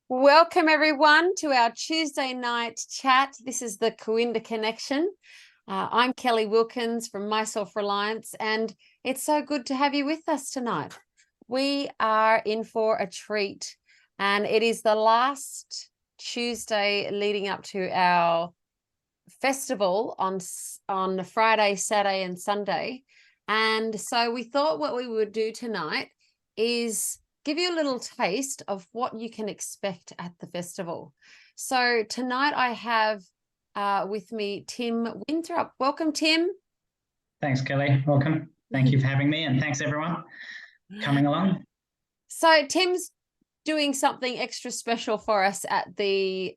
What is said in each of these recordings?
Welcome everyone to our Tuesday night chat. This is the Coinda Connection. I'm Kelly Wilkins from My Self-Reliance, and it's so good to have you with us tonight. We are in for a treat, and it is the last Tuesday leading up to our festival on Friday, Saturday, and Sunday. And so we thought what we would do tonight is give you a little taste of what you can expect at the festival. So tonight I have with me Tim Winthrop. Welcome, Tim. Thanks, Kelly. Welcome. Thank you for having me, and thanks everyone coming along. So Tim's doing something extra special for us at the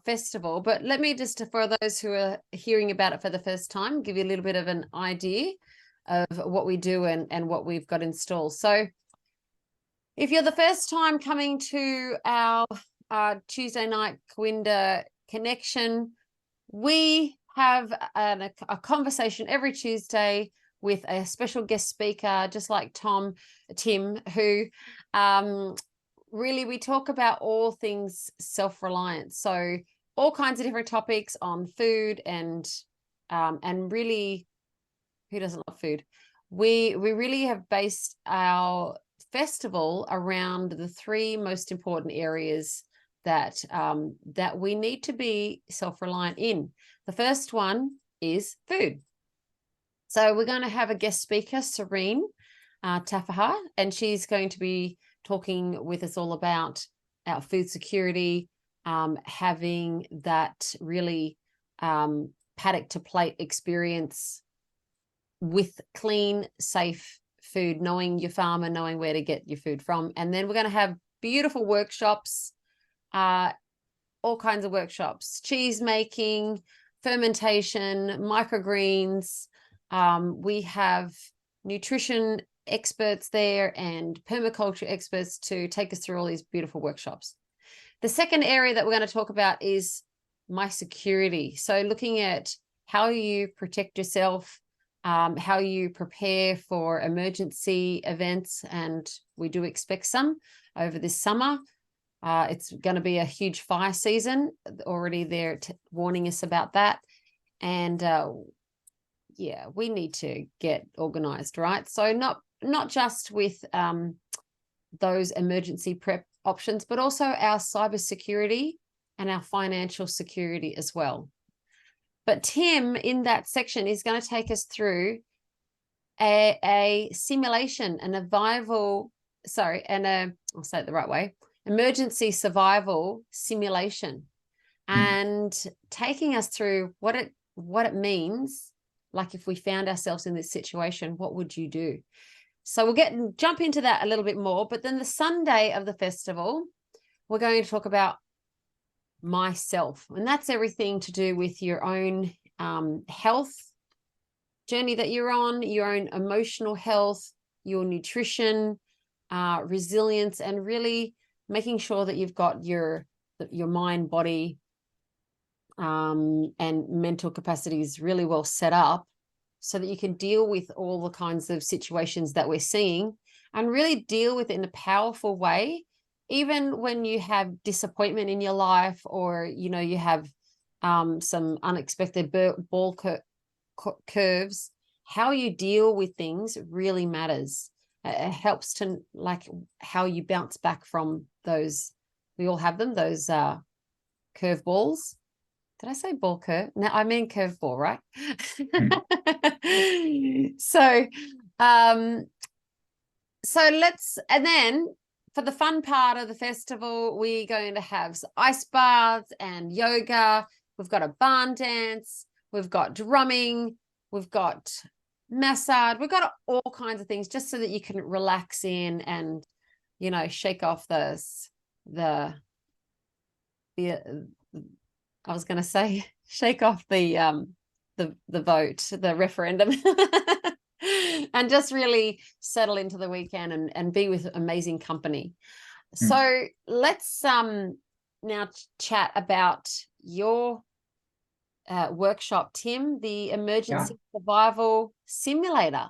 festival, but let me just, for those who are hearing about it for the first time, give you a little bit of an idea of what we do and what we've got installed. So if you're the first time coming to our Tuesday night Coinda Connection, we have a conversation every Tuesday with a special guest speaker, just like Tim, who really we talk about all things self-reliance. So all kinds of different topics on food and really, who doesn't love food? We really have based our festival around the three most important areas that that we need to be self-reliant in. The first one is food. So we're going to have a guest speaker, Serene Tafaha, and she's going to be talking with us all about our food security, having that really paddock to plate experience with clean, safe food, knowing your farmer, knowing where to get your food from. And then we're going to have beautiful workshops, all kinds of workshops, cheese making, fermentation, microgreens. We have nutrition experts there and permaculture experts to take us through all these beautiful workshops. The second area that we're going to talk about is my security. So looking at how you protect yourself, how you prepare for emergency events, and we do expect some over this summer. It's going to be a huge fire season. Already they're warning us about that. And yeah, we need to get organized, right? So not just with those emergency prep options, but also our cybersecurity and our financial security as well. But Tim, in that section, is going to take us through a simulation, I'll say it the right way, emergency survival simulation, and taking us through what it means. Like if we found ourselves in this situation, what would you do? So we'll jump into that a little bit more. But then the Sunday of the festival, we're going to talk about myself, and that's everything to do with your own health journey that you're on, your own emotional health, your nutrition, resilience, and really making sure that you've got your mind, body, and mental capacities really well set up so that you can deal with all the kinds of situations that we're seeing and really deal with it in a powerful way. Even when you have disappointment in your life, or, you know, you have some unexpected ball curves, how you deal with things really matters. It helps to, like, how you bounce back from those. We all have them, those curve balls. Did I say ball curve? No, I mean curve ball, right? And then for the fun part of the festival, we're going to have ice baths and yoga. We've got a barn dance. We've got drumming. We've got massage. We've got all kinds of things just so that you can relax in and, you know, shake off the I was going to say shake off the vote, the referendum. And just really settle into the weekend and be with amazing company. So let's now chat about your workshop, Tim, the emergency survival simulator.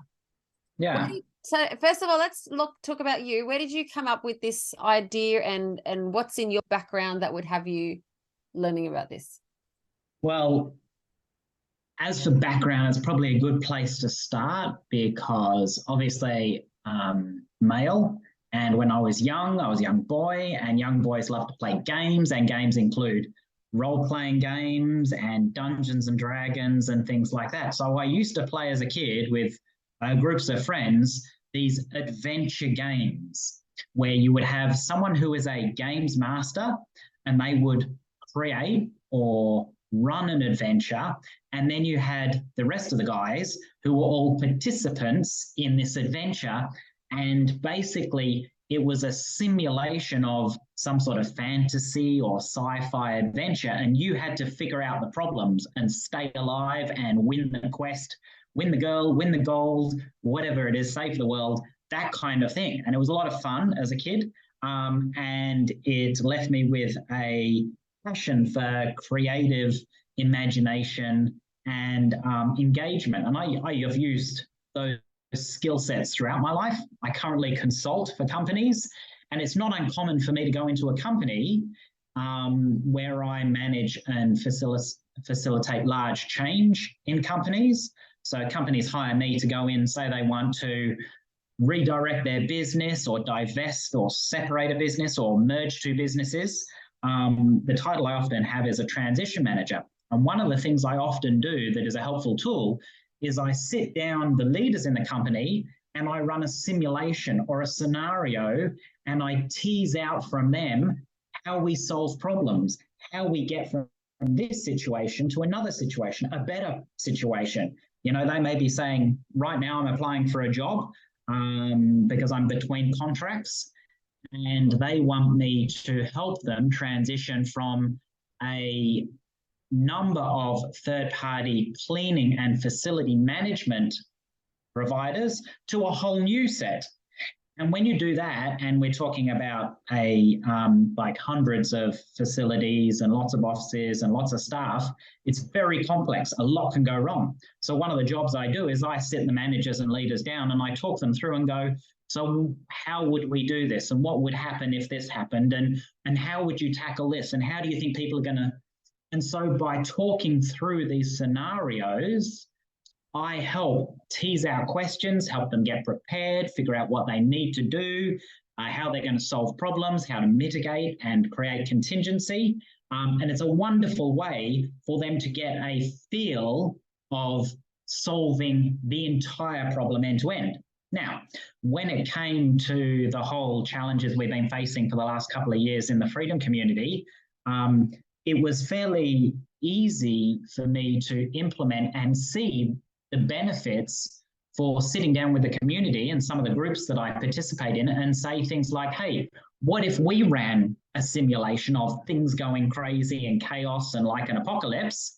Yeah. So first of all, let's talk about you. Where did you come up with this idea, and what's in your background that would have you learning about this? Well, as for background, it's probably a good place to start because obviously male. And when I was a young boy, and young boys love to play games, and games include role-playing games and Dungeons and Dragons and things like that. So I used to play as a kid with groups of friends these adventure games where you would have someone who is a games master and they would create or run an adventure, and then you had the rest of the guys who were all participants in this adventure. And basically, it was a simulation of some sort of fantasy or sci-fi adventure, and you had to figure out the problems and stay alive and win the quest, win the girl, win the gold, whatever it is, save the world, that kind of thing. And it was a lot of fun as a kid, and it left me with a passion for creative imagination and engagement. And I have used those skill sets throughout my life. I currently consult for companies, and it's not uncommon for me to go into a company where I manage and facilitate large change in companies. So companies hire me to go in, say they want to redirect their business or divest or separate a business or merge two businesses. The title I often have is a transition manager. And one of the things I often do that is a helpful tool is I sit down the leaders in the company and I run a simulation or a scenario, and I tease out from them how we solve problems, how we get from this situation to another situation, a better situation. You know, they may be saying, right now I'm applying for a job because I'm between contracts, and they want me to help them transition from a number of third-party cleaning and facility management providers to a whole new set. And when you do that, and we're talking about like hundreds of facilities and lots of offices and lots of staff, it's very complex. A lot can go wrong. So one of the jobs I do is I sit the managers and leaders down and I talk them through and go, so how would we do this? And what would happen if this happened? And how would you tackle this? And how do you think people are going to? And so by talking through these scenarios, I help tease out questions, help them get prepared, figure out what they need to do, how they're going to solve problems, how to mitigate and create contingency. And it's a wonderful way for them to get a feel of solving the entire problem end to end. Now, when it came to the whole challenges we've been facing for the last couple of years in the freedom community, it was fairly easy for me to implement and see the benefits for sitting down with the community and some of the groups that I participate in and say things like, hey, what if we ran a simulation of things going crazy and chaos and like an apocalypse?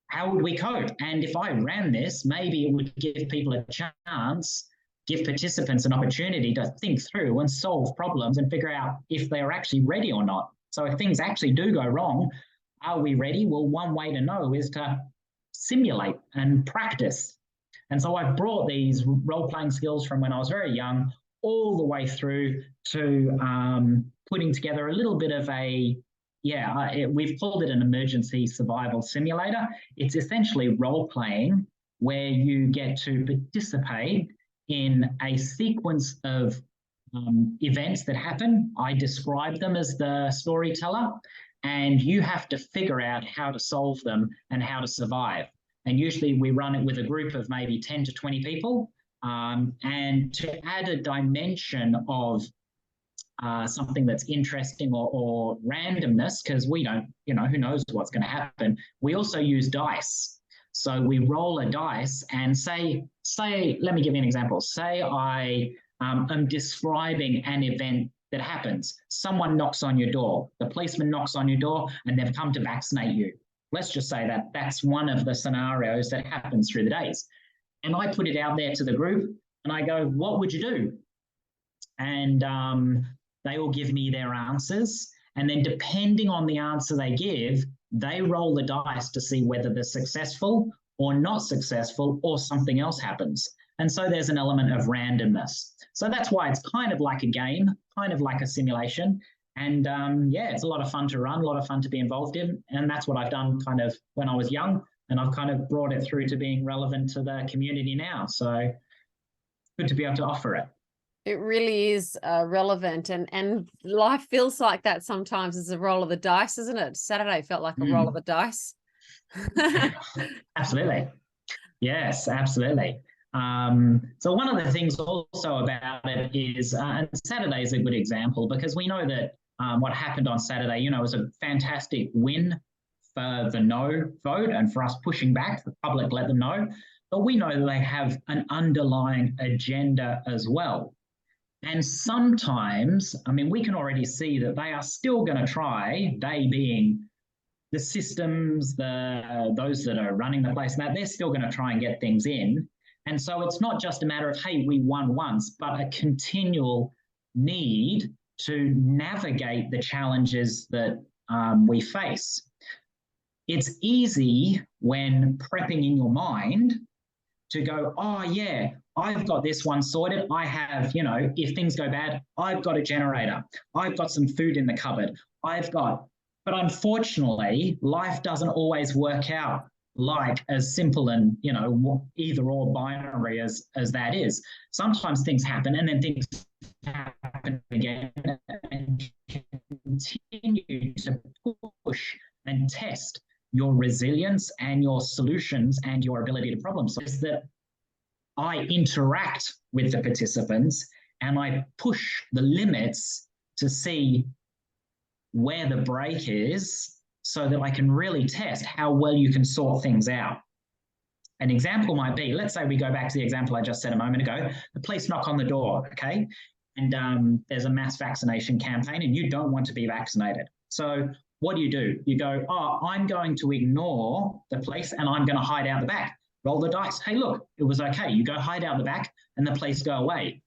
How would we cope? And if I ran this, maybe it would give people a chance, give participants an opportunity to think through and solve problems and figure out if they're actually ready or not. So if things actually do go wrong, are we ready? Well, one way to know is to simulate and practice. And so I've brought these role-playing skills from when I was very young all the way through to putting together a little bit of a, we've called it an emergency survival simulator. It's essentially role-playing where you get to participate in a sequence of events that happen. I describe them as the storyteller, and you have to figure out how to solve them and how to survive. And usually we run it with a group of maybe 10 to 20 people. And to add a dimension of something that's interesting or randomness, because we don't, who knows what's going to happen, we also use dice. So we roll a dice and say, let me give you an example. Say I am describing an event that happens. Someone knocks on your door. The policeman knocks on your door and they've come to vaccinate you. Let's just say that that's one of the scenarios that happens through the days. And I put it out there to the group and I go, what would you do? And they all give me their answers. And then depending on the answer they give, they roll the dice to see whether they're successful or not successful or something else happens. And so there's an element of randomness. So that's why it's kind of like a game, kind of like a simulation. And yeah, it's a lot of fun to run, a lot of fun to be involved in. And that's what I've done kind of when I was young. And I've kind of brought it through to being relevant to the community now. So good to be able to offer it. It really is relevant, and life feels like that sometimes as a roll of the dice, isn't it? Saturday felt like a roll of the dice. Absolutely. Yes, absolutely. So one of the things also about it is, and Saturday is a good example because we know that what happened on Saturday, you know, was a fantastic win for the no vote and for us pushing back. The public let them know, but we know that they have an underlying agenda as well. And sometimes, I mean, we can already see that they are still going to try, they being the systems, those that are running the place, that they're still going to try and get things in. And so it's not just a matter of, hey, we won once, but a continual need to navigate the challenges that we face. It's easy when prepping in your mind to go, oh, yeah, I've got this one sorted. I have, you know, if things go bad, I've got a generator. I've got some food in the cupboard. But unfortunately, life doesn't always work out like as simple and, you know, either or binary as that is. Sometimes things happen and then things happen again and continue to push and test your resilience and your solutions and your ability to problem solve. Is that I interact with the participants and I push the limits to see where the break is so that I can really test how well you can sort things out. An example might be, let's say we go back to the example I just said a moment ago, the police knock on the door, okay? And there's a mass vaccination campaign and you don't want to be vaccinated. So what do? You go, oh, I'm going to ignore the police and I'm going to hide out the back. Roll the dice. Hey, look, it was okay. You go hide out the back and the police go away.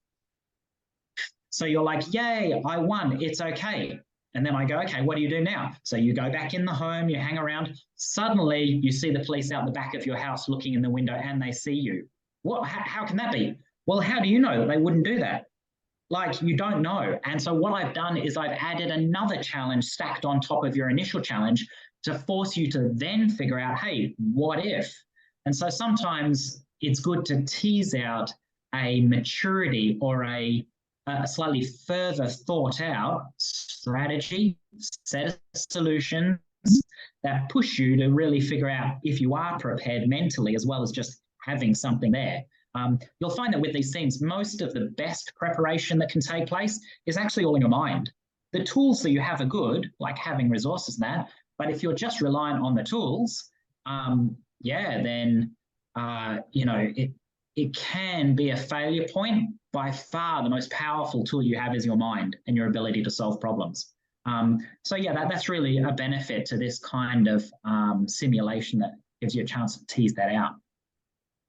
So you're like, yay, I won. It's okay. And then I go, okay, what do you do now? So you go back in the home, you hang around. Suddenly you see the police out the back of your house looking in the window and they see you. What? How can that be? Well, how do you know that they wouldn't do that? Like, you don't know. And so what I've done is I've added another challenge stacked on top of your initial challenge to force you to then figure out, hey, what if? And so sometimes it's good to tease out a maturity or a slightly further thought out strategy, set of solutions that push you to really figure out if you are prepared mentally as well as just having something there. You'll find that with these themes, most of the best preparation that can take place is actually all in your mind. The tools that you have are good, like having resources and that, but if you're just reliant on the tools, then you know, it can be a failure point. By far, the most powerful tool you have is your mind and your ability to solve problems. So yeah, that's really a benefit to this kind of simulation that gives you a chance to tease that out.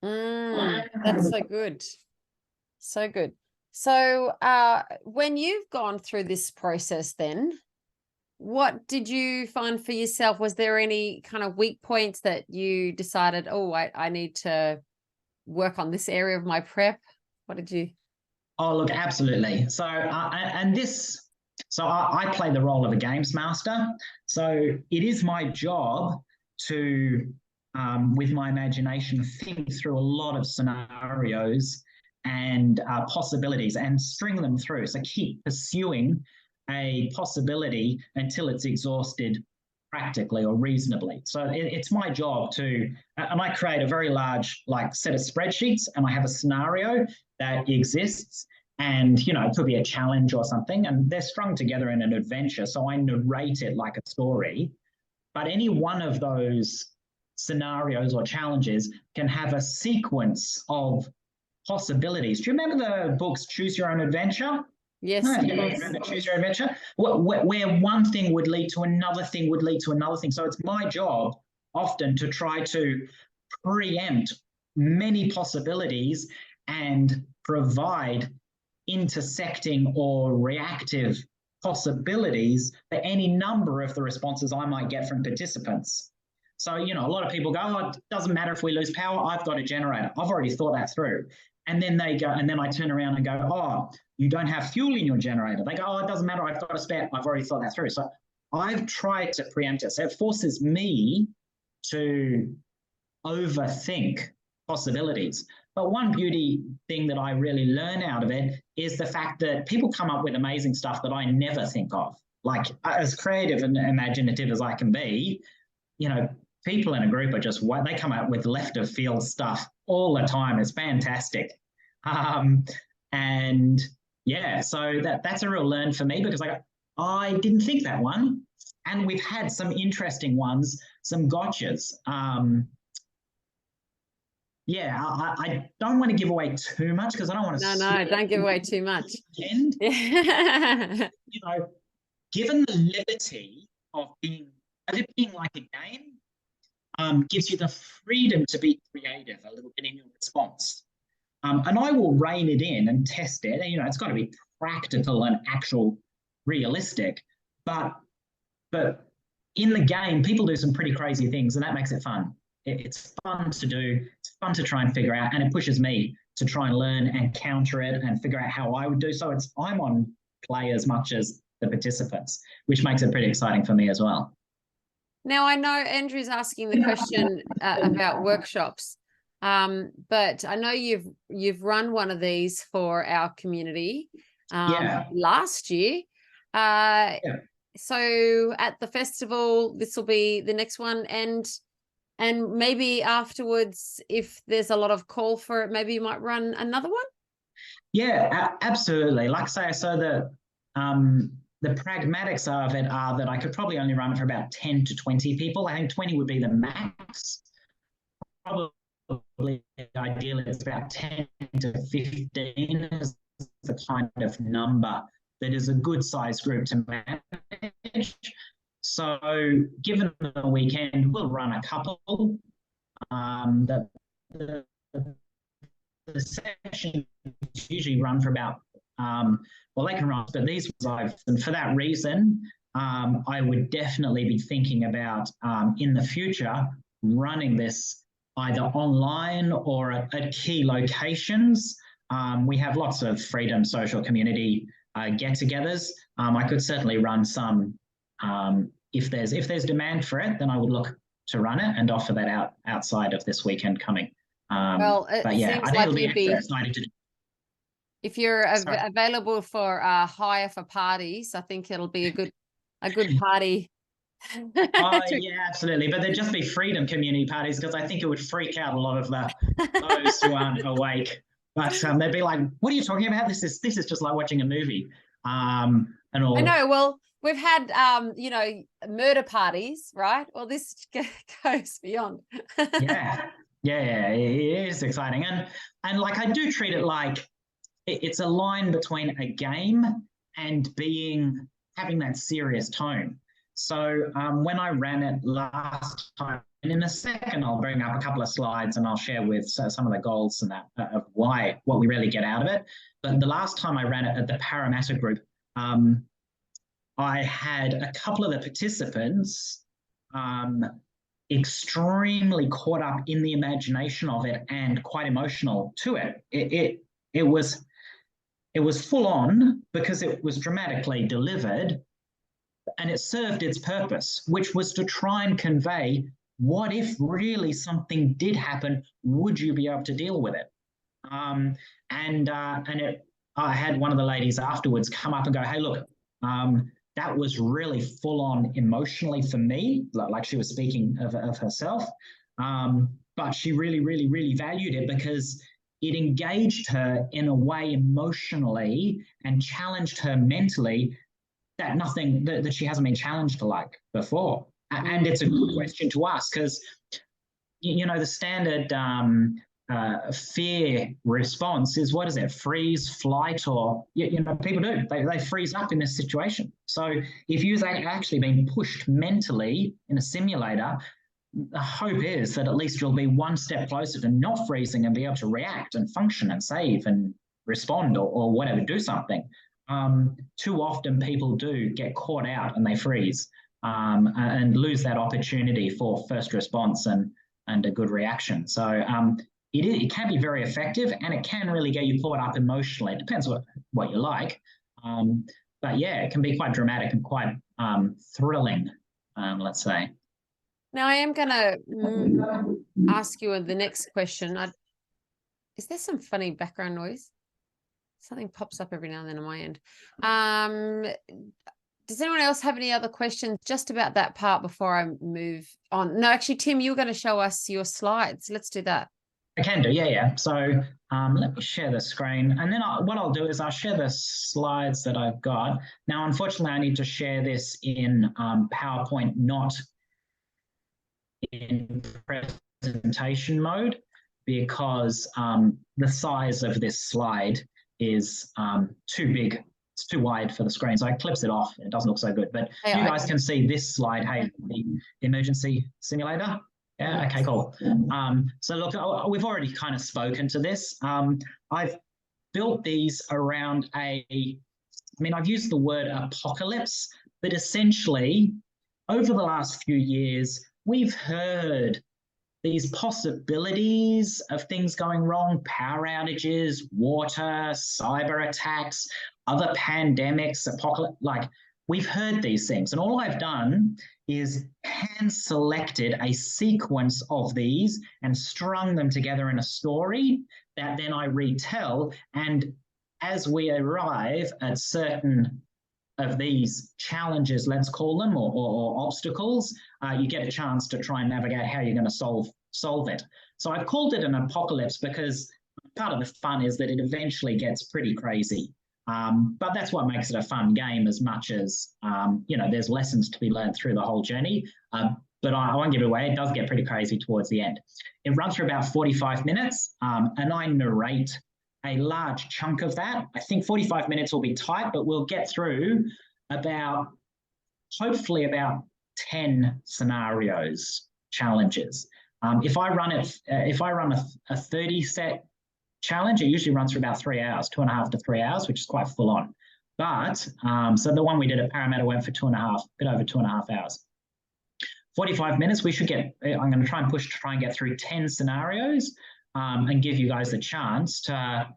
That's so good. So good. So when you've gone through this process then, what did you find for yourself? Was there any kind of weak points that you decided, oh, I need to work on this area of my prep? What did you? Oh, look, absolutely. So, I play the role of a games master. So it is my job to, with my imagination, think through a lot of scenarios and possibilities and string them through. So keep pursuing a possibility until it's exhausted practically or reasonably. So it's my job to, and I create a very large set of spreadsheets and I have a scenario that exists and, you know, it could be a challenge or something and they're strung together in an adventure. So I narrate it like a story, but any one of those scenarios or challenges can have a sequence of possibilities. Do you remember the books Choose Your Own Adventure? Yes. Remember Choose Your Own Adventure? Where one thing would lead to another thing would lead to another thing. So it's my job often to try to preempt many possibilities and provide intersecting or reactive possibilities for any number of the responses I might get from participants. So, you know, a lot of people go, oh, it doesn't matter if we lose power, I've got a generator. I've already thought that through. And then they go, and then I turn around and go, oh, you don't have fuel in your generator. They go, oh, it doesn't matter. I've got a spare. I've already thought that through. So I've tried to preempt it. So it forces me to overthink possibilities. But one beauty thing that I really learn out of it is the fact that people come up with amazing stuff that I never think of. Like, as creative and imaginative as I can be, you know, people in a group are just, they come up with left of field stuff all the time. It's fantastic. And yeah, so that's a real learn for me, because I didn't think that one. And we've had some interesting ones, some gotchas. Yeah, I don't want to give away too much, because I don't want to. No, don't give away too much. Yeah. You know, given the liberty of it being like a game, gives you the freedom to be creative a little bit in your response. And I will rein it in and test it. And, you know, it's got to be practical and actual realistic. But in the game, people do some pretty crazy things, and that makes it fun. It's fun to do. It's fun to try and figure out, and it pushes me to try and learn and counter it and figure out how I would do. So I'm on play as much as the participants, which makes it pretty exciting for me as well. Now, I know Andrew's asking the question about workshops, but I know you've run one of these for our community last year. So at the festival, this will be the next one, and maybe afterwards, if there's a lot of call for it, maybe you might run another one. Yeah, absolutely. Like I say, so the pragmatics of it are that I could probably only run it for about 10 to 20 people. I think 20 would be the max. Probably ideally it's about 10 to 15 is the kind of number that is a good size group to manage. So given the weekend, we'll run a couple. The sessions usually run for about, well, they can run, but these ones and for that reason, I would definitely be thinking about in the future running this either online or at key locations. We have lots of freedom social community get-togethers. I could certainly run some. If there's demand for it, then I would look to run it and offer that out outside of this weekend coming. Well, but yeah, seems I think like it'll be you'd be exciting to do. If you're available for hire for parties, I think it'll be a good party. Yeah, absolutely. But there'd just be freedom community parties, because I think it would freak out a lot of those who aren't awake. But they'd be like, "What are you talking about? This is just like watching a movie." And all. I know. Well, we've had you know, murder parties, right? Well, this goes beyond. Yeah, it is exciting, and like I do treat it like it's a line between a game and having that serious tone. So when I ran it last time, and in a second I'll bring up a couple of slides and I'll share with some of the goals and that of what we really get out of it. But the last time I ran it at the Parramatta group, I had a couple of the participants extremely caught up in the imagination of it and quite emotional to it. It was full on because it was dramatically delivered, and it served its purpose, which was to try and convey, what if really something did happen? Would you be able to deal with it? I had one of the ladies afterwards come up and go, "Hey, look, that was really full on emotionally for me," like she was speaking of herself. But she really, really, really valued it because it engaged her in a way emotionally and challenged her mentally that she hasn't been challenged like before. And it's a good question to ask, because, you know, the standard fear response is, what is it? Freeze, flight, or, you know, people do. They freeze up in this situation. So if you've actually been pushed mentally in a simulator, the hope is that at least you'll be one step closer to not freezing and be able to react and function and save and respond or whatever, do something. Too often people do get caught out and they freeze and lose that opportunity for first response and a good reaction. So it can be very effective, and it can really get you caught up emotionally. It depends what you like. But yeah, it can be quite dramatic and quite thrilling, let's say. Now I am going to ask you the next question. Is there some funny background noise? Something pops up every now and then on my end. Does anyone else have any other questions just about that part before I move on? No, actually, Tim, you're going to show us your slides. Let's do that. I can do, yeah. So let me share the screen. And then what I'll do is I'll share the slides that I've got. Now, unfortunately, I need to share this in PowerPoint, not in presentation mode, because the size of this slide is too big. It's too wide for the screen, so it clips it off. It doesn't look so good. But you guys can see this slide, hey, the emergency simulator. Yeah, okay, cool. So look, we've already kind of spoken to this. I've built these around I've used the word apocalypse, but essentially over the last few years, we've heard these possibilities of things going wrong, power outages, water, cyber attacks, other pandemics, apocalypse, like we've heard these things. And all I've done is hand selected a sequence of these and strung them together in a story that then I retell. And as we arrive at certain of these challenges, let's call them, or obstacles, you get a chance to try and navigate how you're going to solve it. So I've called it an apocalypse because part of the fun is that it eventually gets pretty crazy. But that's what makes it a fun game, as much as, there's lessons to be learned through the whole journey. But I won't give it away. It does get pretty crazy towards the end. It runs for about 45 minutes, and I narrate a large chunk of that. I think 45 minutes will be tight, but we'll get through hopefully about 10 scenarios, challenges. If I run a 30 set challenge, it usually runs for about 3 hours, 2.5 to 3 hours, which is quite full on. But so the one we did at Parramatta went for 2.5, a bit over 2.5 hours. 45 minutes, we should get, I'm going to try and get through 10 scenarios and give you guys the chance to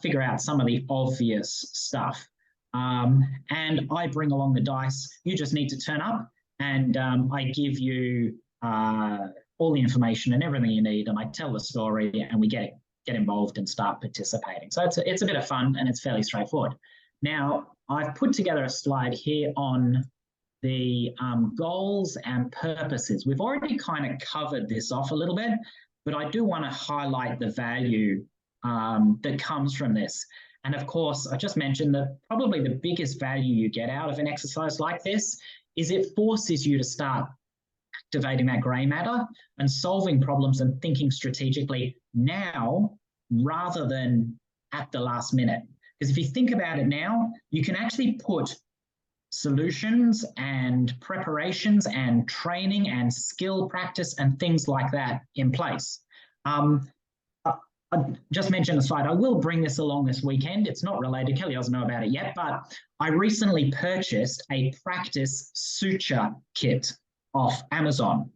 figure out some of the obvious stuff. And I bring along the dice. You just need to turn up, and I give you all the information and everything you need, and I tell the story, and we get involved and start participating. So it's a bit of fun, and it's fairly straightforward. Now, I've put together a slide here on the goals and purposes. We've already kind of covered this off a little bit, but I do want to highlight the value that comes from this. And of course, I just mentioned that probably the biggest value you get out of an exercise like this is it forces you to start activating that grey matter and solving problems and thinking strategically now rather than at the last minute. Because if you think about it now, you can actually put solutions and preparations and training and skill practice and things like that in place. I just mentioned a slide. I will bring this along this weekend. It's not related. Kelly doesn't know about it yet, but I recently purchased a practice suture kit off Amazon.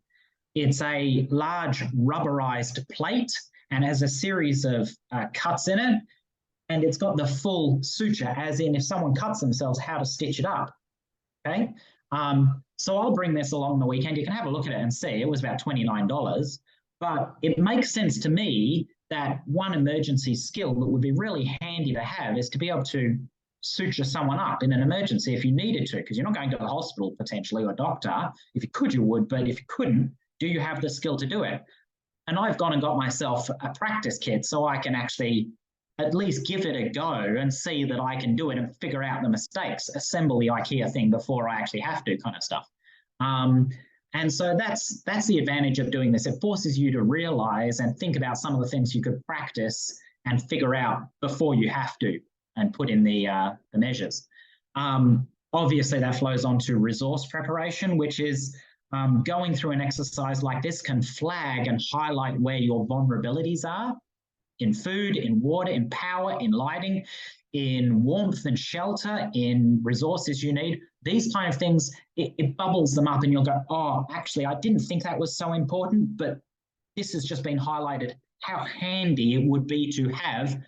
It's a large rubberized plate and has a series of cuts in it. And it's got the full suture, as in if someone cuts themselves, how to stitch it up. Okay. So I'll bring this along the weekend. You can have a look at it and see. It was about $29. But it makes sense to me that one emergency skill that would be really handy to have is to be able to suture someone up in an emergency if you needed to, because you're not going to the hospital potentially or a doctor. If you could, you would, but if you couldn't, do you have the skill to do it? And I've gone and got myself a practice kit so I can actually at least give it a go and see that I can do it and figure out the mistakes, assemble the IKEA thing before I actually have to, kind of stuff. And so that's the advantage of doing this. It forces you to realize and think about some of the things you could practice and figure out before you have to and put in the measures. Obviously, that flows on to resource preparation, which is going through an exercise like this can flag and highlight where your vulnerabilities are in food, in water, in power, in lighting, in warmth and shelter, in resources you need. These kind of things, it bubbles them up and you'll go, oh, actually, I didn't think that was so important, but this has just been highlighted how handy it would be to have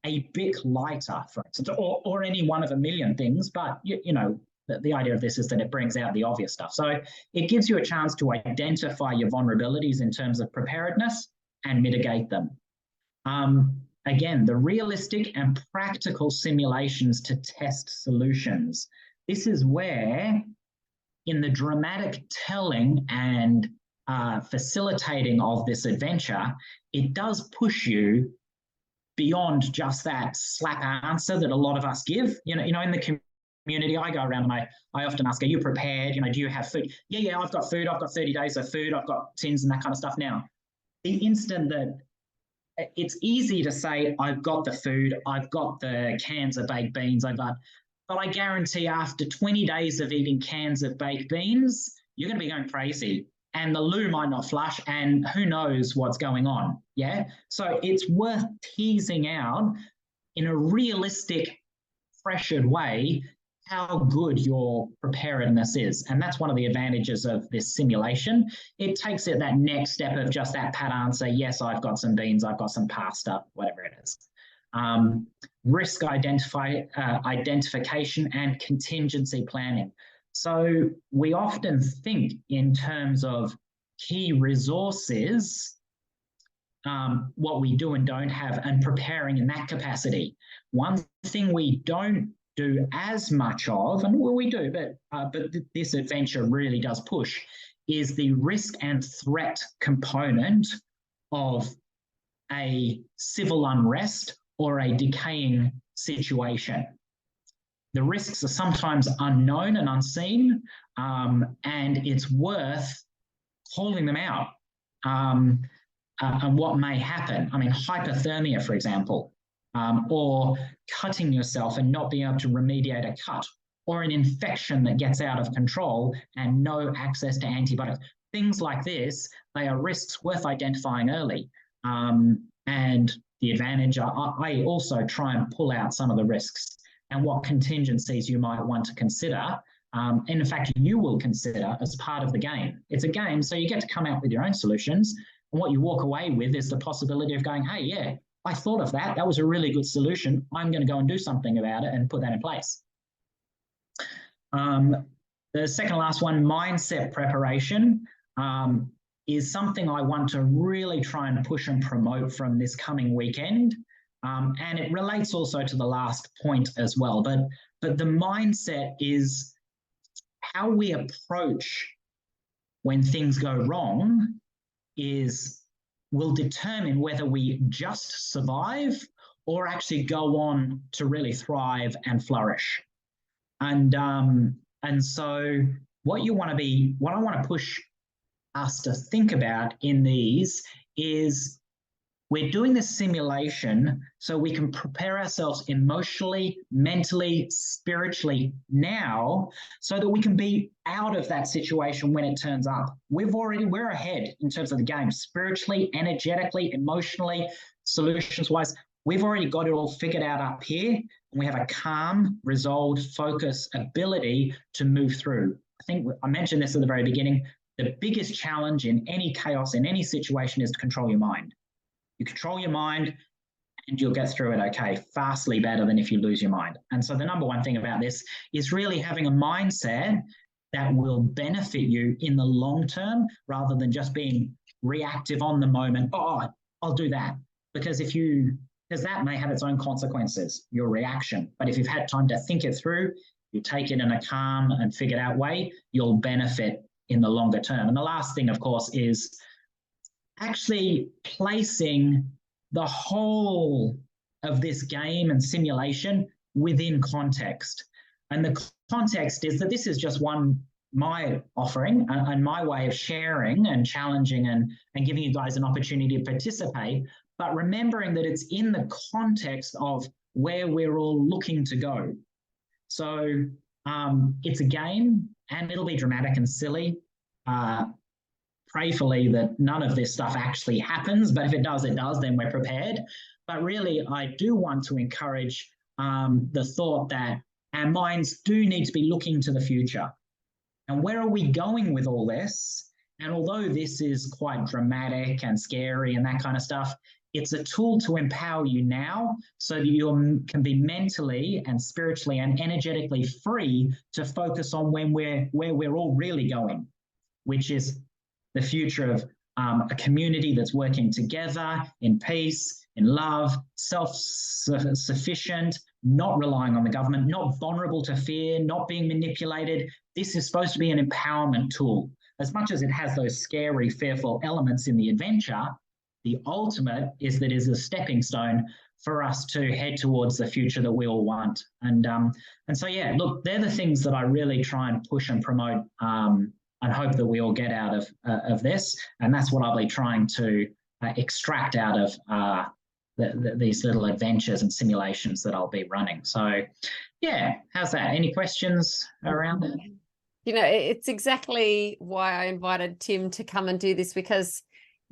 a Bic lighter, for instance, or any one of a million things. But, you know, the idea of this is that it brings out the obvious stuff. So it gives you a chance to identify your vulnerabilities in terms of preparedness and mitigate them. Again, the realistic and practical simulations to test solutions. This is where, in the dramatic telling and facilitating of this adventure, it does push you beyond just that slap answer that a lot of us give. You know, in the community, I go around and I often ask, are you prepared? You know, do you have food? Yeah, I've got food. I've got 30 days of food. I've got tins and that kind of stuff. Now, the instant that it's easy to say, I've got the food, I've got the cans of baked beans, but I guarantee after 20 days of eating cans of baked beans, you're going to be going crazy. And the loo might not flush, and who knows what's going on. Yeah. So it's worth teasing out in a realistic, pressured way how good your preparedness is. And that's one of the advantages of this simulation. It takes it that next step of just that pat answer. Yes, I've got some beans, I've got some pasta, whatever it is. Risk identification and contingency planning. So we often think in terms of key resources, what we do and don't have, and preparing in that capacity. One thing we don't do as much of, and well, we do, but this adventure really does push, is the risk and threat component of a civil unrest or a decaying situation. The risks are sometimes unknown and unseen, and it's worth calling them out and what may happen. I mean, hypothermia, for example, or cutting yourself and not being able to remediate a cut, or an infection that gets out of control and no access to antibiotics. Things like this, they are risks worth identifying early. And the advantage, I also try and pull out some of the risks and what contingencies you might want to consider. And in fact, you will consider as part of the game. It's a game, so you get to come out with your own solutions. And what you walk away with is the possibility of going, hey, yeah, I thought of that. That was a really good solution. I'm going to go and do something about it and put that in place. The second last one, mindset preparation, is something I want to really try and push and promote from this coming weekend. And it relates also to the last point as well. But the mindset is how we approach when things go wrong will determine whether we just survive or actually go on to really thrive and flourish. And so what I want to push us to think about in these is we're doing this simulation so we can prepare ourselves emotionally, mentally, spiritually now so that we can be out of that situation when it turns up. We're ahead in terms of the game, spiritually, energetically, emotionally, solutions-wise. We've already got it all figured out up here, and we have a calm, resolved, focused ability to move through. I think I mentioned this at the very beginning. The biggest challenge in any chaos, in any situation, is to control your mind. You control your mind and you'll get through it okay, vastly better than if you lose your mind. And so the number one thing about this is really having a mindset that will benefit you in the long term rather than just being reactive on the moment. Oh, I'll do that. Because that may have its own consequences, your reaction. But if you've had time to think it through, you take it in a calm and figured out way, you'll benefit in the longer term. And the last thing, of course, is actually placing the whole of this game and simulation within context. And the context is that this is just my offering and my way of sharing and challenging and giving you guys an opportunity to participate, but remembering that it's in the context of where we're all looking to go. So it's a game and it'll be dramatic and silly. Prayerfully that none of this stuff actually happens, but if it does, then we're prepared. But really, I do want to encourage the thought that our minds do need to be looking to the future. And where are we going with all this? And although this is quite dramatic and scary and that kind of stuff, It's a tool to empower you now so that you can be mentally and spiritually and energetically free to focus on where we're all really going, which is the future of a community that's working together in peace, in love, self-sufficient, not relying on the government, not vulnerable to fear, not being manipulated. This is supposed to be an empowerment tool. As much as it has those scary, fearful elements in the adventure, the ultimate is that is a stepping stone for us to head towards the future that we all want. And so, yeah, look, they're the things that I really try and push and promote and hope that we all get out of this. And that's what I'll be trying to extract out of these little adventures and simulations that I'll be running. So, yeah, how's that? Any questions around that? You know, it's exactly why I invited Tim to come and do this, because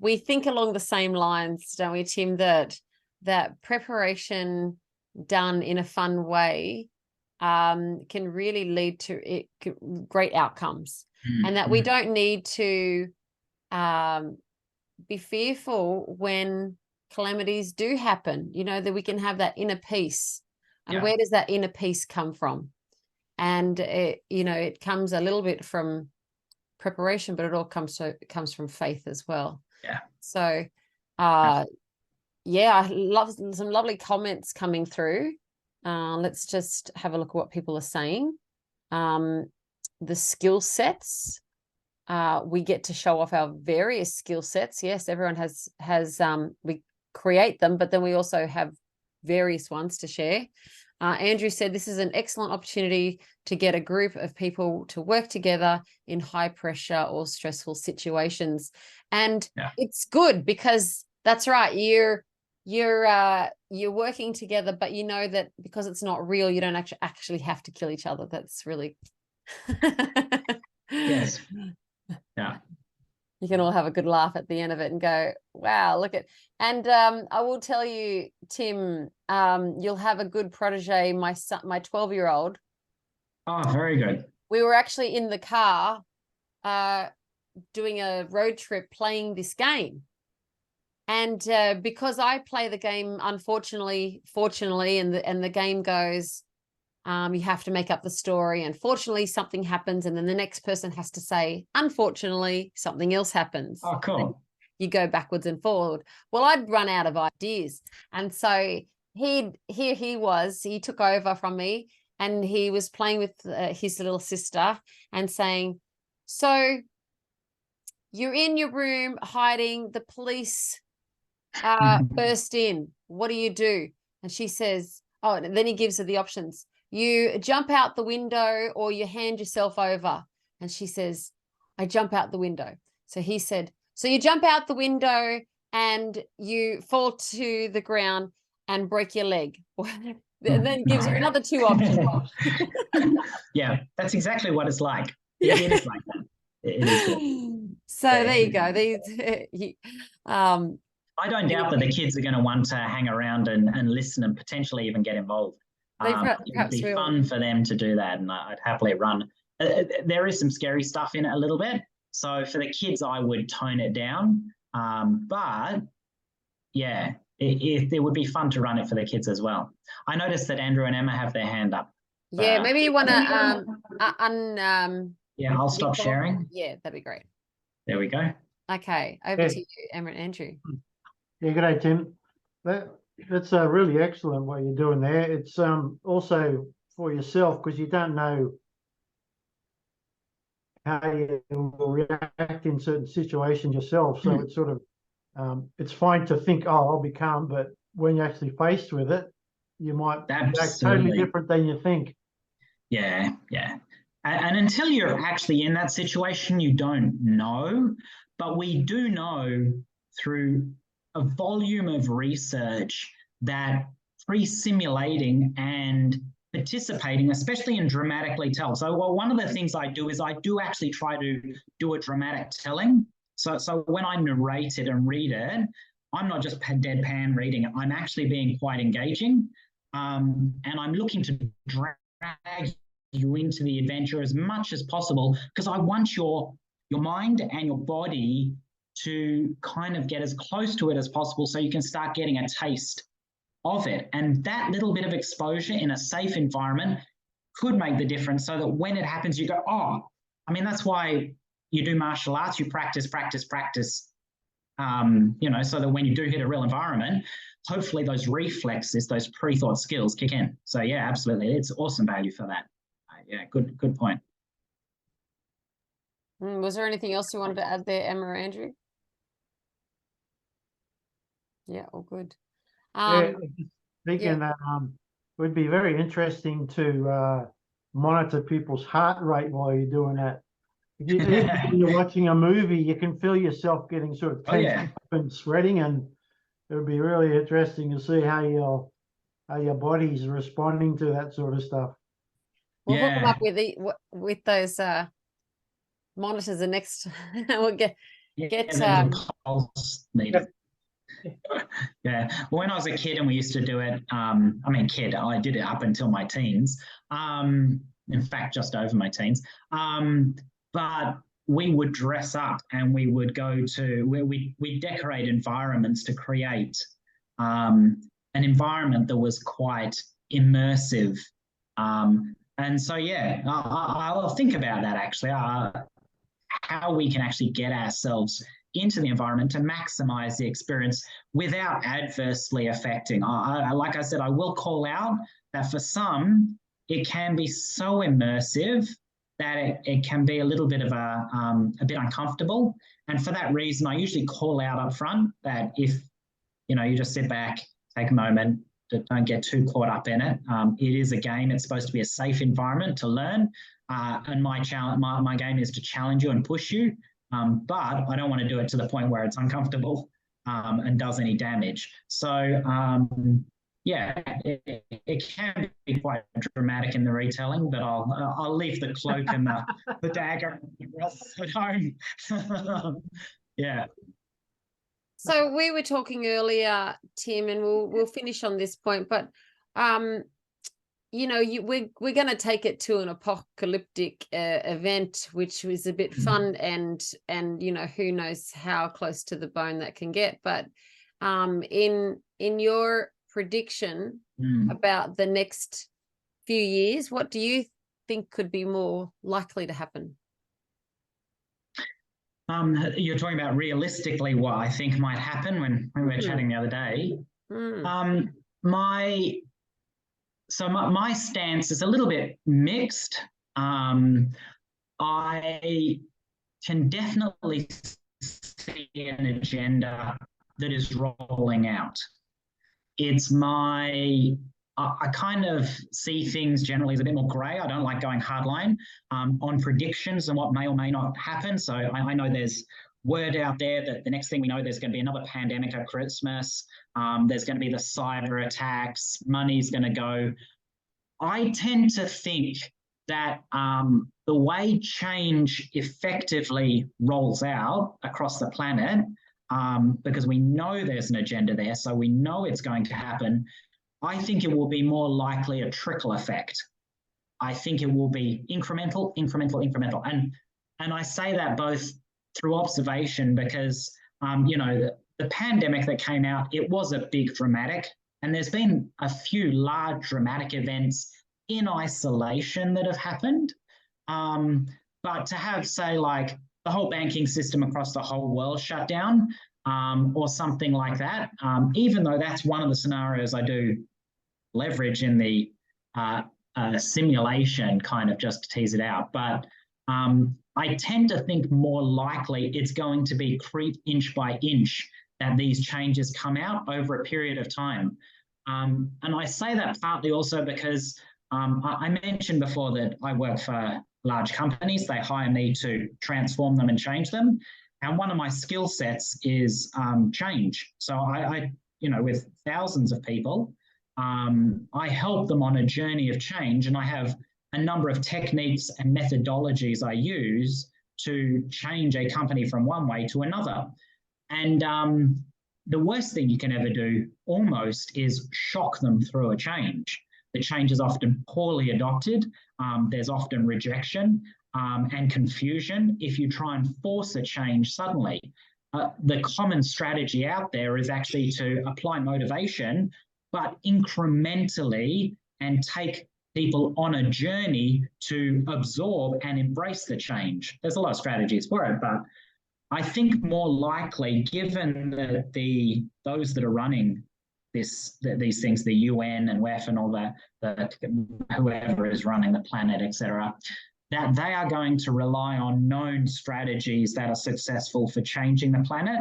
we think along the same lines, don't we, Tim, that preparation done in a fun way can really lead to great outcomes. And that we don't need to be fearful when calamities do happen, you know, that we can have that inner peace. And where does that inner peace come from? And you know, it comes a little bit from preparation, but it all comes from faith as well. Yeah. So yeah, I love some lovely comments coming through. Let's just have a look at what people are saying. The skill sets, we get to show off our various skill sets. Yes, everyone has we create them, but then we also have various ones to share. Andrew said this is an excellent opportunity to get a group of people to work together in high pressure or stressful situations. And it's good because that's right. You're working together, but you know that because it's not real, you don't actually have to kill each other. That's really yes. Yeah. You can all have a good laugh at the end of it and go, wow, look at. And I will tell you, Tim, you'll have a good protege, my son, my 12-year-old. Oh, very good. We were actually in the car doing a road trip playing this game. And because I play the game, unfortunately, fortunately, and the game goes, you have to make up the story. And fortunately, something happens. And then the next person has to say, unfortunately, something else happens. Oh, cool. You go backwards and forward. Well, I'd run out of ideas. And so he took over from me and he was playing with his little sister and saying, so you're in your room hiding, the police burst in. What do? And she says, oh, and then he gives her the options. You jump out the window or you hand yourself over. And she says, I jump out the window. So he said, so you jump out the window and you fall to the ground and break your leg. And then gives her another 2 options. Yeah, that's exactly what it's like. It is like that. It is good. So there you go. I don't doubt that the kids are going to want to hang around and listen and potentially even get involved. It would be fun for them to do that, and I'd happily run. There is some scary stuff in it a little bit. So for the kids, I would tone it down. But yeah, it would be fun to run it for the kids as well. I noticed that Andrew and Emma have their hand up. Yeah, maybe you want to yeah, I'll stop sharing. Yeah, that'd be great. There we go. Okay, over to you, Emma and Andrew. Yeah, good day, Tim. That's really excellent what you're doing there. It's also for yourself because you don't know how you will react in certain situations yourself. So it's sort of it's fine to think, oh, I'll be calm, but when you're actually faced with it, you might act totally different than you think. Yeah, yeah. And until you're actually in that situation, you don't know. But we do know through a volume of research that pre-simulating and participating, especially in dramatically tell. So one of the things I do is I do actually try to do a dramatic telling. So when I narrate it and read it, I'm not just deadpan reading it. I'm actually being quite engaging. And I'm looking to drag you into the adventure as much as possible because I want your mind and your body to kind of get as close to it as possible so you can start getting a taste of it. And that little bit of exposure in a safe environment could make the difference, so that when it happens, you go, oh, I mean, that's why you do martial arts, you practice, so that when you do hit a real environment, hopefully those reflexes, those pre-thought skills kick in. So yeah, absolutely. It's awesome value for that. Yeah, good point. Was there anything else you wanted to add there, Emma or Andrew? Yeah, all good. Yeah, thinking that it would be very interesting to monitor people's heart rate while you're doing that. Even when you're watching a movie, you can feel yourself getting sort of tense up and sweating, and it would be really interesting to see how your body's responding to that sort of stuff. We'll hook them up with those monitors, and next we'll get pulse meter. Yeah. Well, when I was a kid and we used to do it, I did it up until my teens. In fact, just over my teens. But we would dress up and we would go to where we decorate environments to create an environment that was quite immersive. And so, yeah, I'll think about that actually, how we can actually get ourselves into the environment to maximize the experience without adversely affecting. Like I said, I will call out that for some, it can be so immersive that it can be a little bit of a bit uncomfortable. And for that reason, I usually call out up front that if, you just sit back, take a moment, don't get too caught up in it. It is a game. It's supposed to be a safe environment to learn. And my game is to challenge you and push you. But I don't want to do it to the point where it's uncomfortable and does any damage. So, yeah, it can be quite dramatic in the retelling, but I'll leave the cloak and the dagger at home. Yeah. So we were talking earlier, Tim, and we'll finish on this point, but we're going to take it to an apocalyptic event, which was a bit fun, and who knows how close to the bone that can get. But in your prediction about the next few years, what do you think could be more likely to happen? You're talking about realistically what I think might happen when we were chatting the other day. My stance is a little bit mixed. I can definitely see an agenda that is rolling out. I kind of see things generally as a bit more grey. I don't like going hardline on predictions and what may or may not happen. So I know there's word out there that the next thing we know, there's going to be another pandemic at Christmas. There's going to be the cyber attacks. Money's going to go. I tend to think that the way change effectively rolls out across the planet, because we know there's an agenda there, so we know it's going to happen, I think it will be more likely a trickle effect. I think it will be incremental. And I say that both through observation because, the pandemic that came out, it was a big dramatic, and there's been a few large dramatic events in isolation that have happened. But to have, say, like the whole banking system across the whole world shut down, or something like that, even though that's one of the scenarios I do leverage in the simulation, kind of just to tease it out. But I tend to think more likely it's going to be creep inch by inch that these changes come out over a period of time. And I say that partly also because I mentioned before that I work for large companies. They hire me to transform them and change them. And one of my skill sets is change. So I with thousands of people, I help them on a journey of change. And I have a number of techniques and methodologies I use to change a company from one way to another. And the worst thing you can ever do almost is shock them through a change. The change is often poorly adopted. There's often rejection and confusion if you try and force a change suddenly. the common strategy out there is actually to apply motivation, but incrementally, and take people on a journey to absorb and embrace the change. There's a lot of strategies for it, but I think more likely, given that those that are running these things, the UN and WEF and all that, whoever is running the planet, etc., that they are going to rely on known strategies that are successful for changing the planet.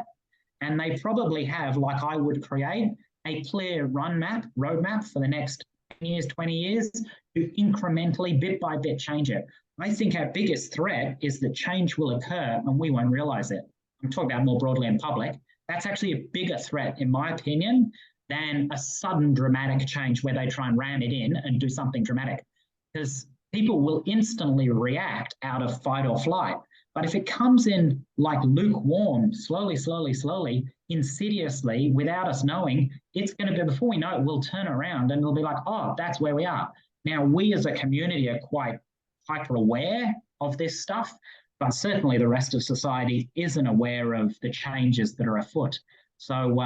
And they probably have, like I would create, a clear roadmap for the next 10 years, 20 years, to incrementally, bit by bit, change it. I think our biggest threat is that change will occur and we won't realize it. I'm talking about more broadly in public. That's actually a bigger threat, in my opinion, than a sudden dramatic change where they try and ram it in and do something dramatic. Because people will instantly react out of fight or flight. But if it comes in like lukewarm, slowly, insidiously, without us knowing, it's going to be, before we know it, we'll turn around and we'll be like, oh, that's where we are. Now, we as a community are quite hyper aware of this stuff, but certainly the rest of society isn't aware of the changes that are afoot. So,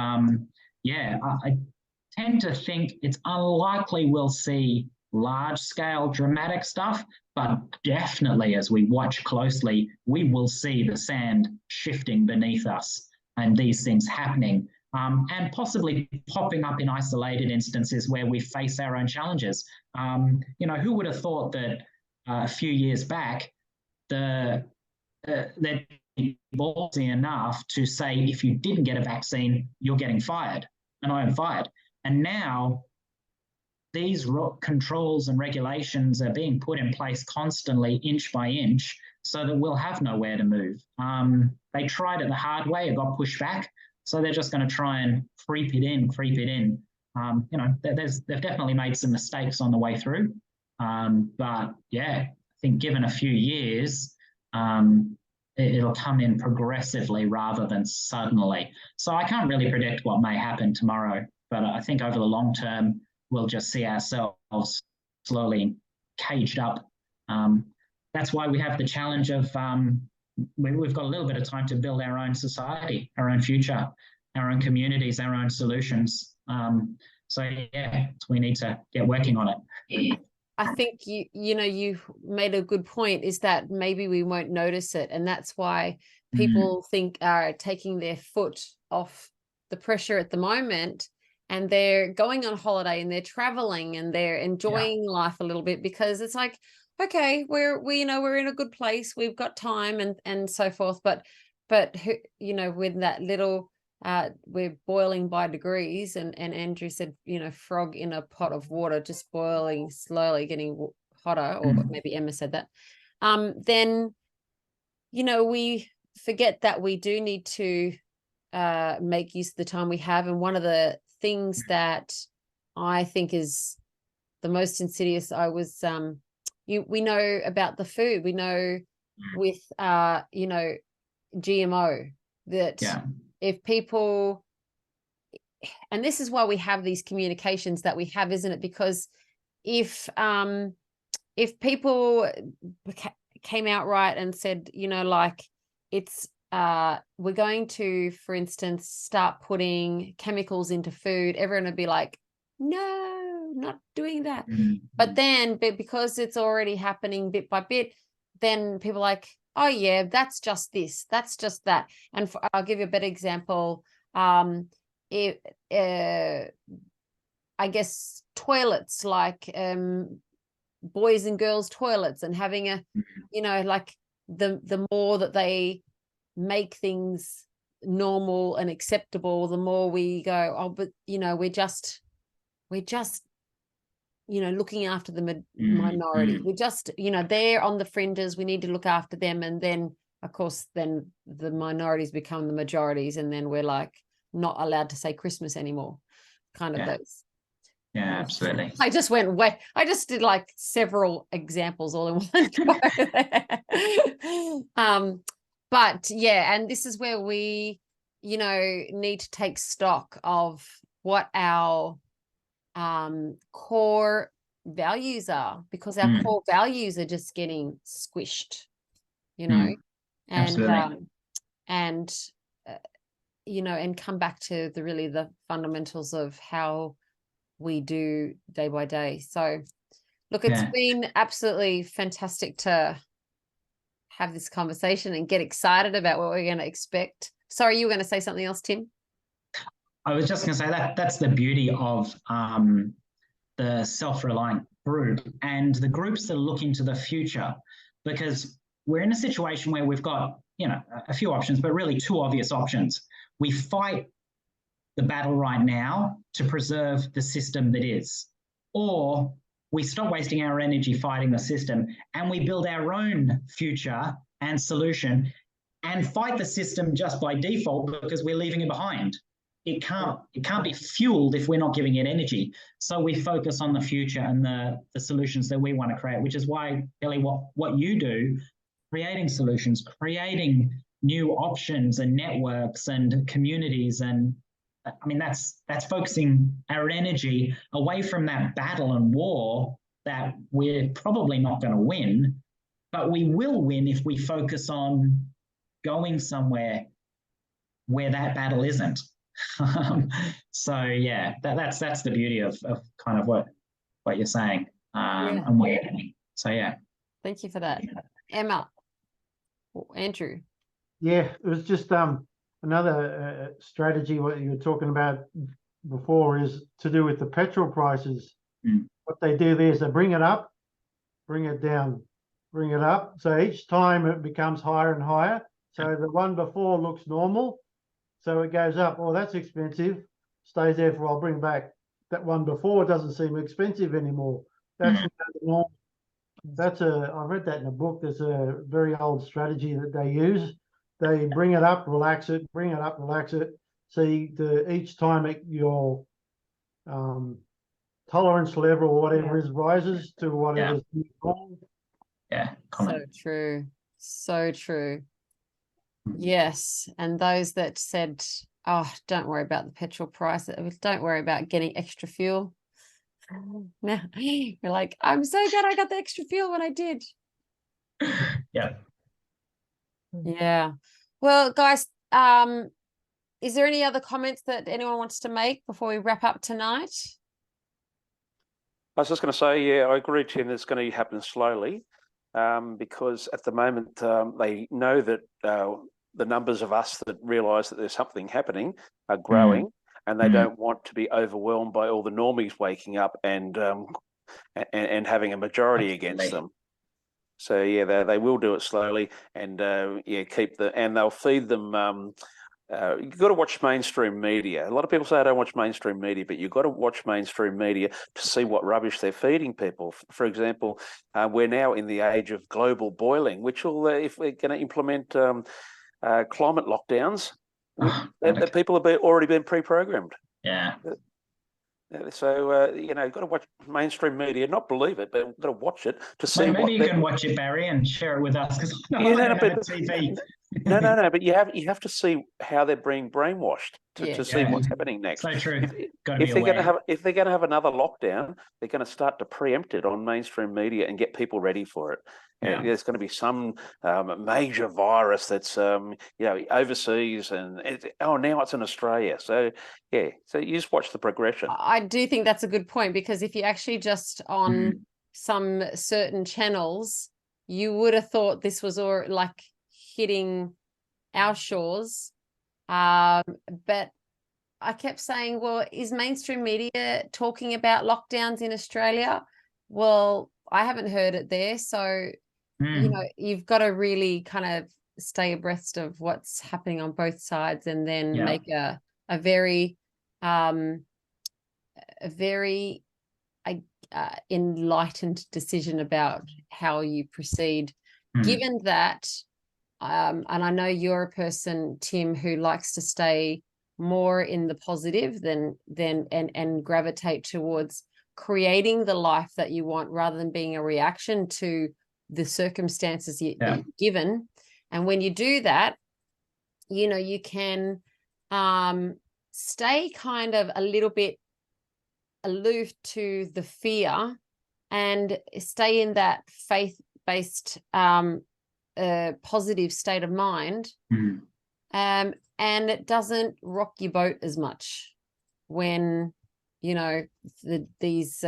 yeah, I tend to think it's unlikely we'll see large-scale dramatic stuff, but definitely as we watch closely, we will see the sand shifting beneath us and these things happening, and possibly popping up in isolated instances where we face our own challenges. You know, who would have thought that a few years back, that ballsy enough to say, if you didn't get a vaccine, you're getting fired, and I am fired. And now these controls and regulations are being put in place constantly, inch by inch, so that we'll have nowhere to move. They tried it the hard way, it got pushed back, so they're just going to try and creep it in. You know, they've definitely made some mistakes on the way through. But yeah, I think given a few years, it'll come in progressively rather than suddenly. So I can't really predict what may happen tomorrow, but I think over the long term, we'll just see ourselves slowly caged up. That's why we have the challenge of we've got a little bit of time to build our own society, our own future, our own communities, our own solutions. So yeah, we need to get working on it. I think you know, you made a good point, is that maybe we won't notice it, and that's why people think are taking their foot off the pressure at the moment, and they're going on holiday and they're traveling and they're enjoying life a little bit, because it's like, okay, we you know, we're in a good place, we've got time and so forth, but you know, with that little we're boiling by degrees, and Andrew said, you know, frog in a pot of water, just boiling slowly, getting hotter, or maybe Emma said that, then, you know, we forget that we do need to make use of the time we have. And one of the things that I think is the most insidious, we know about the food, we know with you know, GMO, that if people, and this is why we have these communications that we have, isn't it? Because if people came out right and said, you know, like, it's we're going to, for instance, start putting chemicals into food, everyone would be like, no, not doing that. But then, because it's already happening bit by bit, then people are like, oh yeah, that's just this, that's just that. And I'll give you a better example. I guess toilets, like boys and girls toilets, and having a, you know, like the more that they make things normal and acceptable, the more we go, oh, but you know, we're just you know, looking after the minority. We're just, you know, they're on the fringes, we need to look after them. And then of course, then the minorities become the majorities, and then we're like not allowed to say Christmas anymore, kind of those. Yeah, absolutely. I just went way, I just did like several examples all in one go. But yeah, and this is where we, you know, need to take stock of what our core values are, because our core values are just getting squished, you know. And and come back to the fundamentals of how we do day by day. So look, it's been absolutely fantastic to have this conversation and get excited about what we're going to expect. Sorry, you were going to say something else, Tim? I was just going to say that's the beauty of the self-reliant group and the groups that look into the future, because we're in a situation where we've got, a few options, but really two obvious options. We fight the battle right now to preserve the system that is, or we stop wasting our energy fighting the system and we build our own future and solution and fight the system just by default because we're leaving it behind. It can't be fueled if we're not giving it energy. So we focus on the future and the solutions that we want to create, which is why, Billy, what you do, creating solutions, creating new options and networks and communities, and I mean that's focusing our energy away from that battle and war that we're probably not going to win, but we will win if we focus on going somewhere where that battle isn't. So yeah, that's the beauty of kind of what you're saying, and where. So yeah. Thank you for that, Emma. Andrew. Yeah, it was just another strategy. What you were talking about before is to do with the petrol prices. What they do there is they bring it up, bring it down, bring it up. So each time it becomes higher and higher. So the one before looks normal. So it goes up. Oh, that's expensive. Stays there for a while. Bring back that one before. It doesn't seem expensive anymore. That's normal. I read that in a book. There's a very old strategy that they use. They bring it up, relax it, bring it up, relax it. See, each time your tolerance level or whatever is rises to whatever's wrong. Yeah. So true. So true. Yes. And those that said, oh, don't worry about the petrol price. Don't worry about getting extra fuel. Now you're like, I'm so glad I got the extra fuel when I did. Yeah. Yeah. Well, guys, is there any other comments that anyone wants to make before we wrap up tonight? I was just going to say, yeah, I agree, Tim, it's going to happen slowly, because at the moment they know that the numbers of us that realise that there's something happening are growing, and they don't want to be overwhelmed by all the normies waking up and having a majority against them. So yeah, they will do it slowly, and and they'll feed them. You've got to watch mainstream media. A lot of people say I don't watch mainstream media, but you've got to watch mainstream media to see what rubbish they're feeding people. For example, we're now in the age of global boiling, which will, if we're going to implement climate lockdowns, the people have already been pre-programmed. Yeah. So, you've got to watch mainstream media, not believe it, but you've got to watch it to see. Maybe you can watch it, Barry, and share it with us, because I don't have a TV. No, but you have to see how they're being brainwashed to see what's happening next. So true. If they're going to have another lockdown, they're going to start to preempt it on mainstream media and get people ready for it. There's going to be some major virus that's overseas, and now it's in Australia. So so you just watch the progression. I do think that's a good point, because if you actually just on some certain channels, you would have thought this was all like hitting our shores, but I kept saying, well, is mainstream media talking about lockdowns in Australia? Well, I haven't heard it there, so you've got to really kind of stay abreast of what's happening on both sides, and then make a very enlightened decision about how you proceed. Given that, and I know you're a person, Tim, who likes to stay more in the positive and gravitate towards creating the life that you want, rather than being a reaction to the circumstances that you're given. And when you do that, you can stay kind of a little bit aloof to the fear and stay in that faith-based positive state of mind, and it doesn't rock your boat as much when, you know, these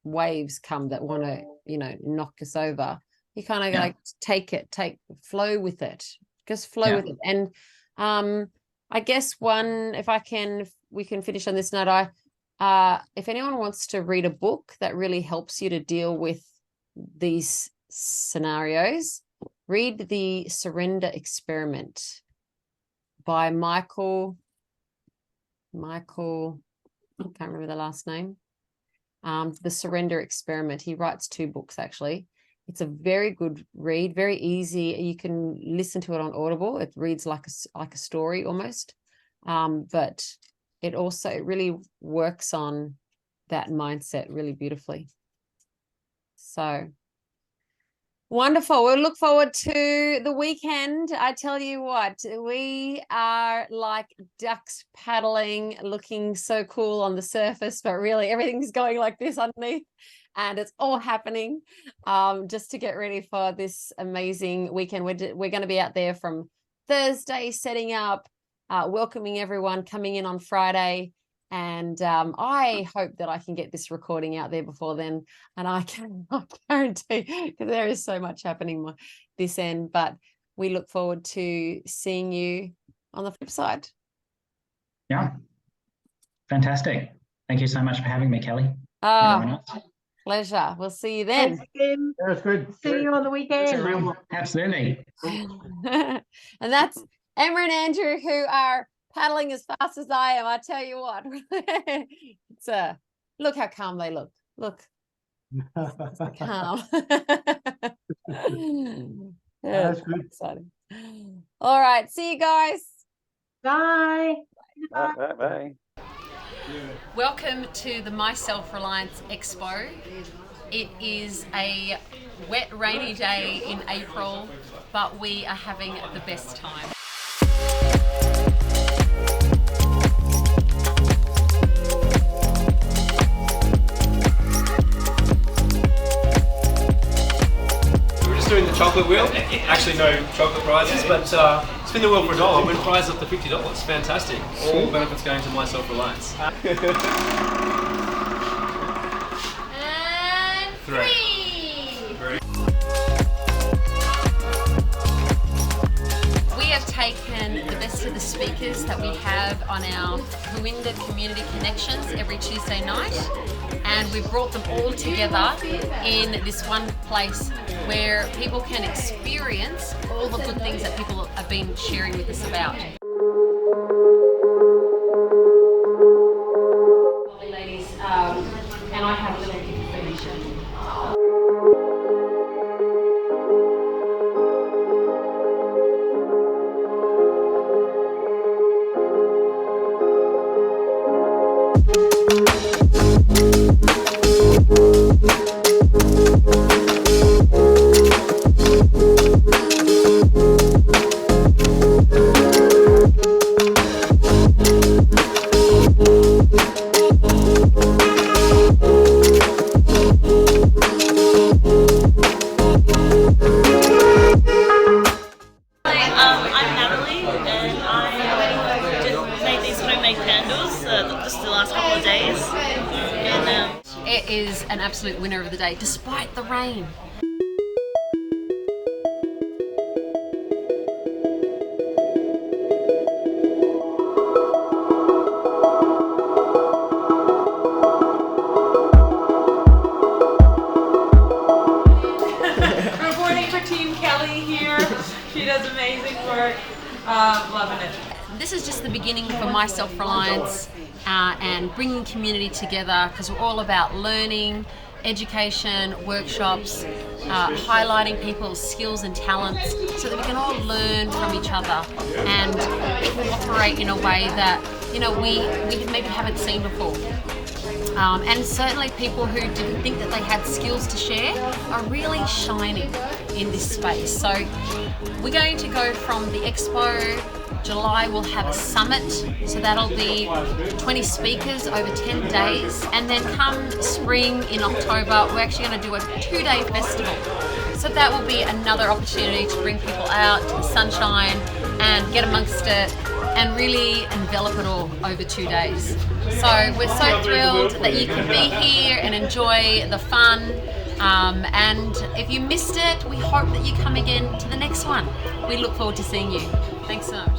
waves come that want to, you know, knock us over. You kind of like flow with it, just flow with it. And I guess we can finish on this note. If anyone wants to read a book that really helps you to deal with these scenarios, read The Surrender Experiment by Michael, I can't remember the last name. The Surrender Experiment. He writes 2 books, actually. It's a very good read, very easy. You can listen to it on Audible. It reads like a story almost. But it really works on that mindset really beautifully. So wonderful. We'll look forward to the weekend. I tell you what, we are like ducks paddling, looking so cool on the surface, but really everything's going like this underneath, and it's all happening just to get ready for this amazing weekend. We're going to be out there from Thursday setting up, welcoming everyone coming in on Friday. And I hope that I can get this recording out there before then. And I cannot guarantee, because there is so much happening this end. But we look forward to seeing you on the flip side. Yeah. Fantastic. Thank you so much for having me, Kelly. Pleasure. We'll see you then. Thanks again. That's good. See you on the weekend. Absolutely. And that's Emma and Andrew, who are paddling as fast as I am. I tell you what, it's look how calm they look. Look, calm. That's good. Exciting. All right, see you guys. Bye. Bye. Welcome to the My Self-Reliance Expo. It is a wet, rainy day in April, but we are having the best time. Doing the chocolate wheel. Actually, no chocolate prizes, but spin the wheel for $1. Win prize up to $50. Fantastic. All benefits going to My Self-Reliance. And 3. We have taken the best of the speakers that we have on our Winthrop Community Connections every Tuesday night, and we've brought them all together in this one place where people can experience all the good things that people have been sharing with us about. Ladies, and I have a little gift for you. It is an absolute winner of the day, despite the rain. Reporting for Team Kelly here. She does amazing work. Loving it. This is just the beginning for My Self-Reliance and bringing community together, because we're all about learning, education, workshops, highlighting people's skills and talents so that we can all learn from each other and cooperate in a way that, you know, we maybe haven't seen before. And certainly people who didn't think that they had skills to share are really shining in this space. So we're going to go from the expo. July we'll have a summit, so that'll be 20 speakers over 10 days, and then come spring in October we're actually going to do a 2-day festival. So that will be another opportunity to bring people out to the sunshine, and get amongst it and really envelop it all over 2 days. So we're so thrilled that you can be here and enjoy the fun. And if you missed it, we hope that you come again to the next one. We look forward to seeing you. Thanks so much.